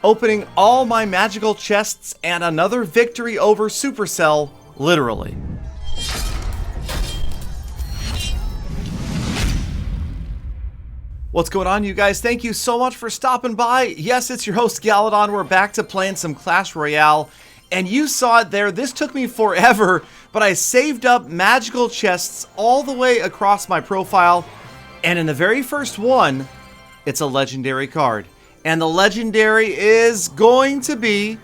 opening all my magical chests and another victory over Supercell, literally. What's going on, you guys? Thank you so much for stopping by. Yes, it's your host, Galadon. We're back to playing some Clash Royale. And you saw it there. This took me forever, but I saved up magical chests all the way across my profile. And in the very first one, it's a legendary card. And the legendary is going to be...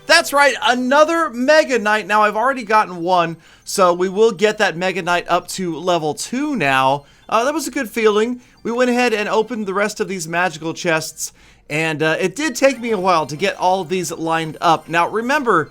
That's right, another Mega Knight. Now, I've already gotten one, so we will get that Mega Knight up to level 2 now. That was a good feeling. We went ahead and opened the rest of these magical chests, and it did take me a while to get all of these lined up. Now, remember,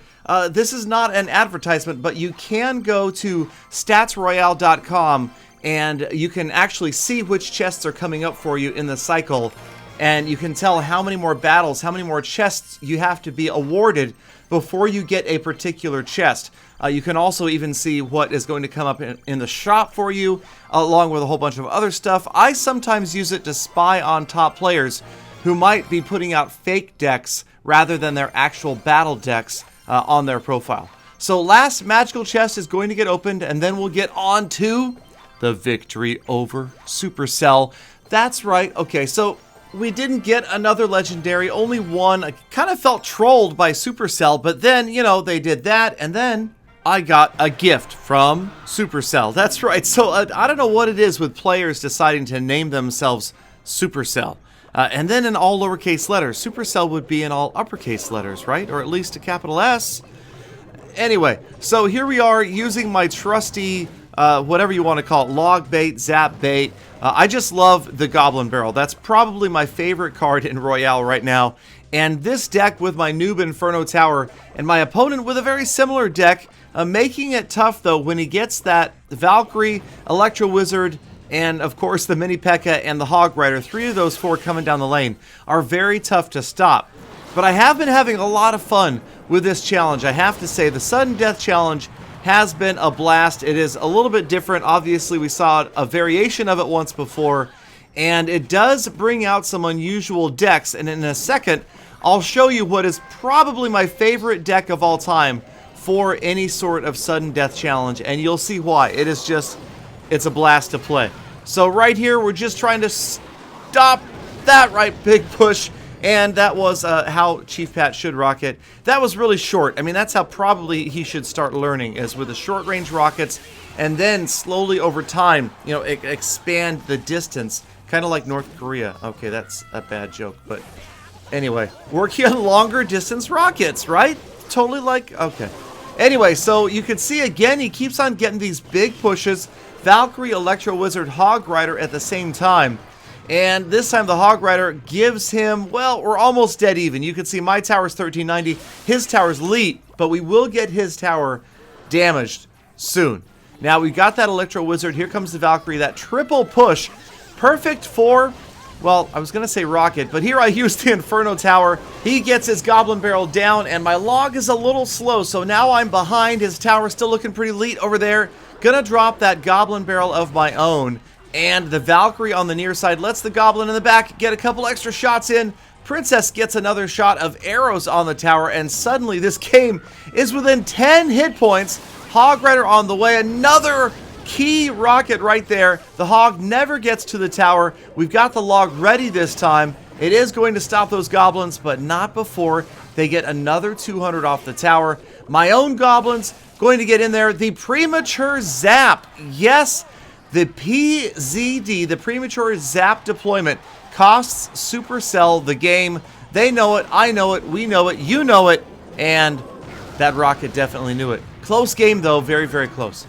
this is not an advertisement, but you can go to statsroyale.com, and you can actually see which chests are coming up for you in the cycle. And you can tell how many more battles, how many more chests you have to be awarded before you get a particular chest. You can also even see what is going to come up in the shop for you, along with a whole bunch of other stuff. I sometimes use it to spy on top players who might be putting out fake decks rather than their actual battle decks on their profile. So last magical chest is going to get opened, and then we'll get on to the victory over Supercell. That's right. Okay, so... we didn't get another legendary, only one. I kind of felt trolled by Supercell, but then, you know, they did that, and then I got a gift from Supercell. That's right. So I don't know what it is with players deciding to name themselves Supercell. And then in all lowercase letters. Supercell would be in all uppercase letters, right? Or at least a capital S. Anyway, so here we are using my trusty... whatever you want to call it, log bait, zap bait. I just love the Goblin Barrel. That's probably my favorite card in Royale right now. And this deck with my Noob Inferno Tower and my opponent with a very similar deck, making it tough though when he gets that Valkyrie, Electro Wizard, and of course the Mini P.E.K.K.A. and the Hog Rider. 3 of those 4 coming down the lane are very tough to stop. But I have been having a lot of fun with this challenge. I have to say, the Sudden Death Challenge has been a blast. It is a little bit different. Obviously, we saw a variation of it once before, and it does bring out some unusual decks. And in a second, I'll show you what is probably my favorite deck of all time for any sort of sudden death challenge, and you'll see why. It is just, it's a blast to play. So right here, we're just trying to stop that right big push. And that was how Chief Pat should rock it. That was really short. I mean, that's how probably he should start learning, is with the short-range rockets, and then slowly over time, you know, expand the distance, kind of like North Korea. Okay, that's a bad joke, but anyway, working on longer distance rockets, right? Totally like, okay. Anyway, so you can see again, he keeps on getting these big pushes. Valkyrie, Electro Wizard, Hog Rider at the same time. And this time the Hog Rider gives him, well, we're almost dead even. You can see my tower's 1390, his tower's elite, but we will get his tower damaged soon. Now we got that Electro Wizard, here comes the Valkyrie, that triple push, perfect for, well, I was going to say rocket, but here I use the Inferno Tower. He gets his Goblin Barrel down, and my log is a little slow, so now I'm behind. His tower still looking pretty elite over there. Gonna drop that Goblin Barrel of my own. And the Valkyrie on the near side lets the Goblin in the back get a couple extra shots in. Princess gets another shot of arrows on the tower, and suddenly this game is within 10 hit points. Hog Rider on the way, another key rocket right there. The Hog never gets to the tower. We've got the log ready this time. It is going to stop those Goblins, but not before they get another 200 off the tower. My own Goblins going to get in there. The premature zap. Yes. The PZD, the premature zap deployment, costs Supercell the game. They know it, I know it, we know it, you know it, and that rocket definitely knew it. Close game though, very, very close.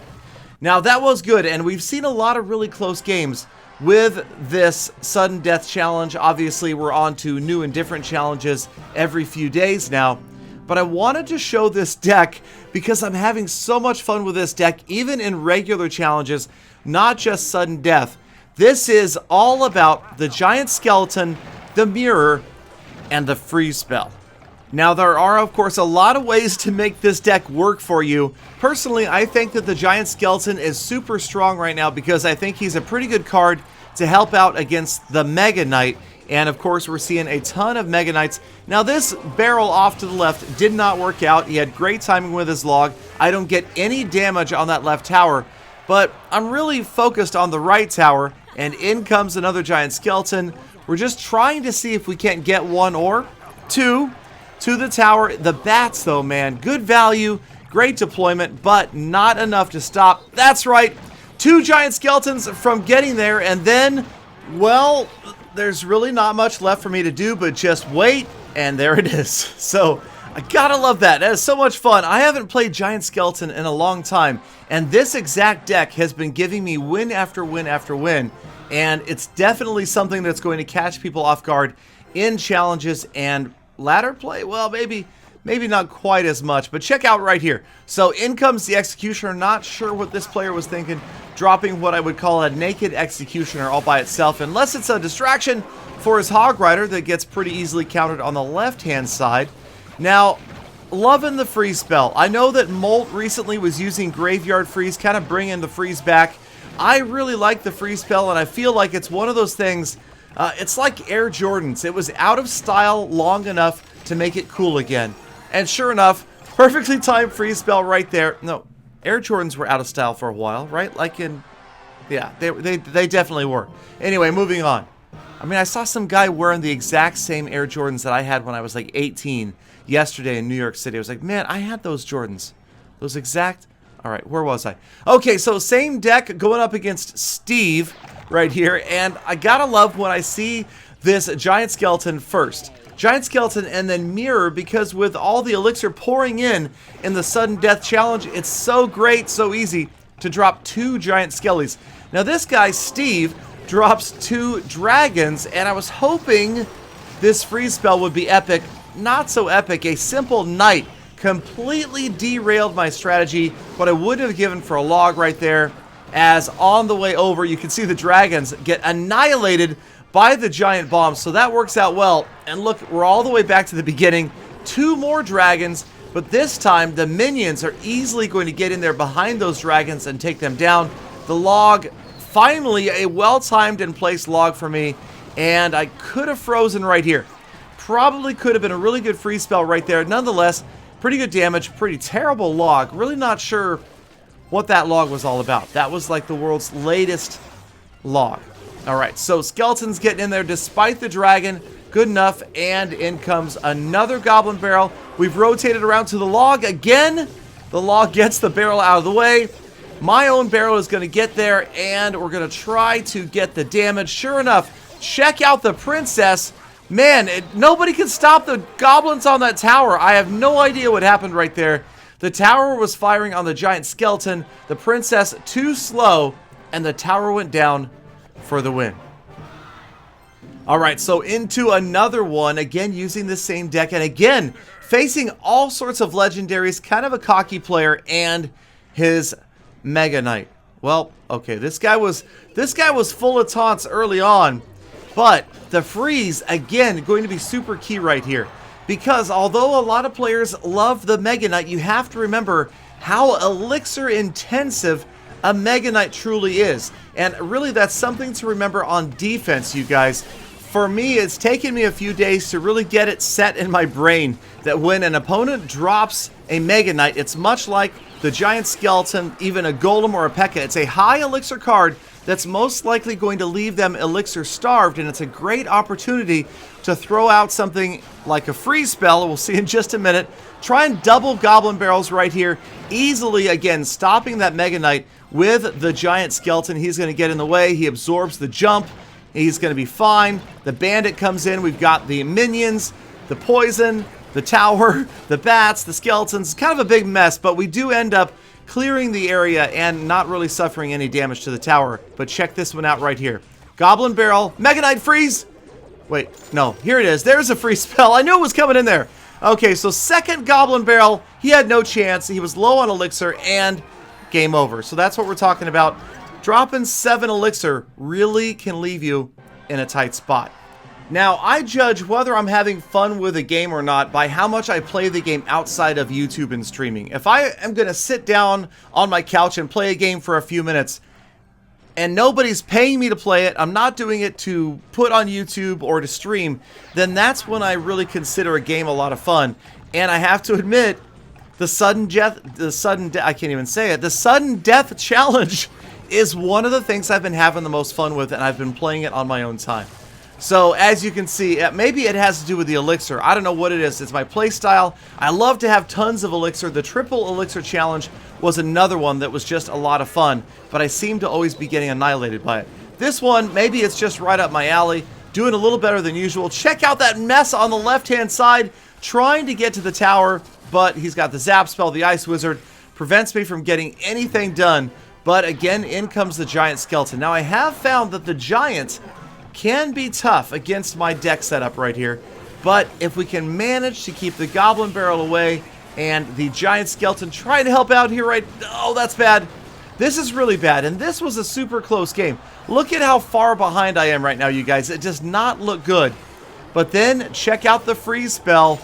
Now that was good, and we've seen a lot of really close games with this sudden death challenge. Obviously, we're on to new and different challenges every few days now. But I wanted to show this deck because I'm having so much fun with this deck, even in regular challenges, not just sudden death. This is all about the giant skeleton, the mirror, and the freeze spell. Now, there are, of course, a lot of ways to make this deck work for you. Personally, I think that the giant skeleton is super strong right now because I think he's a pretty good card to help out against the Mega Knight And of course, we're seeing a ton of Mega Knights. Now, this barrel off to the left did not work out. He had great timing with his log. I don't get any damage on that left tower, but I'm really focused on the right tower. And in comes another giant skeleton. We're just trying to see if we can't get one or two to the tower. The bats, though, man, good value, great deployment, but not enough to stop. That's right, 2 giant skeletons from getting there, and then, well, there's really not much left for me to do but just wait, and there it is. So I gotta love that. That is so much fun. I haven't played Giant Skeleton in a long time, and this exact deck has been giving me win after win after win, and it's definitely something that's going to catch people off guard in challenges and ladder play. Well, maybe not quite as much, but check out right here. So in comes the Executioner. Not sure what this player was thinking, dropping what I would call a naked Executioner all by itself, unless it's a distraction for his Hog Rider that gets pretty easily countered on the left-hand side. Now, loving the freeze spell. I know that Molt recently was using Graveyard Freeze, kind of bringing the freeze back. I really like the freeze spell, and I feel like it's one of those things, it's like Air Jordans. It was out of style long enough to make it cool again. And sure enough, perfectly timed freeze spell right there. No, Air Jordans were out of style for a while, right? Like in, yeah, they definitely were. Anyway, moving on. I mean, I saw some guy wearing the exact same Air Jordans that I had when I was like 18 yesterday in New York City. I was like, man, I had those Jordans. Those exact... All right, where was I? Okay, so same deck going up against Steve right here. And I gotta love when I see this Giant Skeleton first. Giant Skeleton and then Mirror, because with all the elixir pouring in the sudden death challenge, it's so great, so easy to drop 2 giant skellies. Now this guy, Steve, drops 2 dragons, and I was hoping this freeze spell would be epic. Not so epic. A simple knight completely derailed my strategy, what I would have given for a log right there, as on the way over, you can see the dragons get annihilated by the giant bomb, so that works out well. And look, we're all the way back to the beginning. 2 more dragons, but this time the minions are easily going to get in there behind those dragons and take them down. The log, finally a well-timed and placed log for me, and I could have frozen right here. Probably could have been a really good freeze spell right there. Nonetheless, pretty good damage, pretty terrible log. Really not sure what that log was all about. That was like the world's latest log. Alright, so Skeleton's getting in there despite the dragon. Good enough, and in comes another Goblin Barrel. We've rotated around to the log again. The log gets the barrel out of the way. My own barrel is going to get there, and we're going to try to get the damage. Sure enough, check out the princess. Man, nobody can stop the goblins on that tower. I have no idea what happened right there. The tower was firing on the giant skeleton. The princess too slow, and the tower went down for the win. Alright, so into another one, again using the same deck, and again facing all sorts of legendaries, kind of a cocky player, and his Mega Knight. Well, okay, this guy was full of taunts early on, but the freeze, again, going to be super key right here. Because although a lot of players love the Mega Knight, you have to remember how elixir intensive a Mega Knight truly is. And really, that's something to remember on defense, you guys. For me, it's taken me a few days to really get it set in my brain that when an opponent drops a Mega Knight, it's much like the Giant Skeleton, even a Golem or a P.E.K.K.A. It's a high elixir card that's most likely going to leave them elixir starved, and it's a great opportunity to throw out something like a freeze spell. We'll see in just a minute. Try and double Goblin Barrels right here. Easily, again, stopping that Mega Knight with the Giant Skeleton. He's going to get in the way. He absorbs the jump. He's going to be fine. The Bandit comes in. We've got the minions, the poison, the tower, the bats, the skeletons. It's kind of a big mess, but we do end up clearing the area and not really suffering any damage to the tower. But check this one out right here. Goblin Barrel, Mega Knight freeze. Wait, no, here it is. There's a freeze spell. I knew it was coming in there. Okay, so second Goblin Barrel, he had no chance. He was low on elixir, and game over. So that's what we're talking about. Dropping 7 elixir really can leave you in a tight spot. Now, I judge whether I'm having fun with a game or not by how much I play the game outside of YouTube and streaming. If I am going to sit down on my couch and play a game for a few minutes, and nobody's paying me to play it, I'm not doing it to put on YouTube or to stream, then that's when I really consider a game a lot of fun. And I have to admit, the sudden death challenge is one of the things I've been having the most fun with, and I've been playing it on my own time. So as you can see, maybe it has to do with the elixir. I don't know what it is. It's my play style. I love to have tons of elixir. The triple elixir challenge was another one that was just a lot of fun, but I seem to always be getting annihilated by it. This one, maybe it's just right up my alley, doing a little better than usual. Check out that mess on the left-hand side, trying to get to the tower, but he's got the zap spell. The ice wizard prevents me from getting anything done, but again, in comes the giant skeleton. Now, I have found that the giant can be tough against my deck setup right here, but if we can manage to keep the goblin barrel away and the giant skeleton trying to help out here, right? Oh, that's bad. This is really bad, and this was a super close game. Look at how far behind I am right now, you guys. It does not look good. But then check out the freeze spell.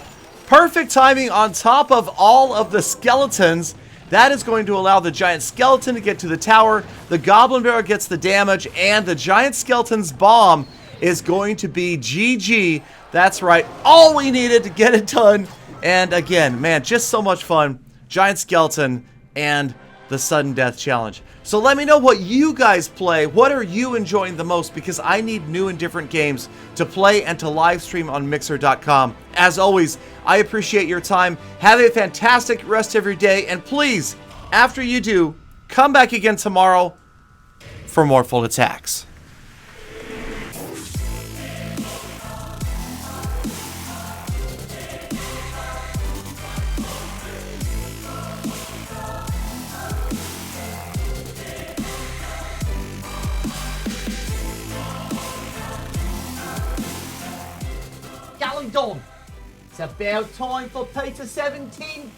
Perfect timing on top of all of the skeletons. That is going to allow the giant skeleton to get to the tower. The goblin barrel gets the damage, and the giant skeleton's bomb is going to be GG. That's right, all we needed to get it done. And again, man, just so much fun. Giant skeleton and the sudden death challenge. So let me know what you guys play. What are you enjoying the most? Because I need new and different games to play and to live stream on Mixer.com. As always, I appreciate your time. Have a fantastic rest of your day. And please, after you do, come back again tomorrow for more full attacks. Galadon, it's about time for Peter $17.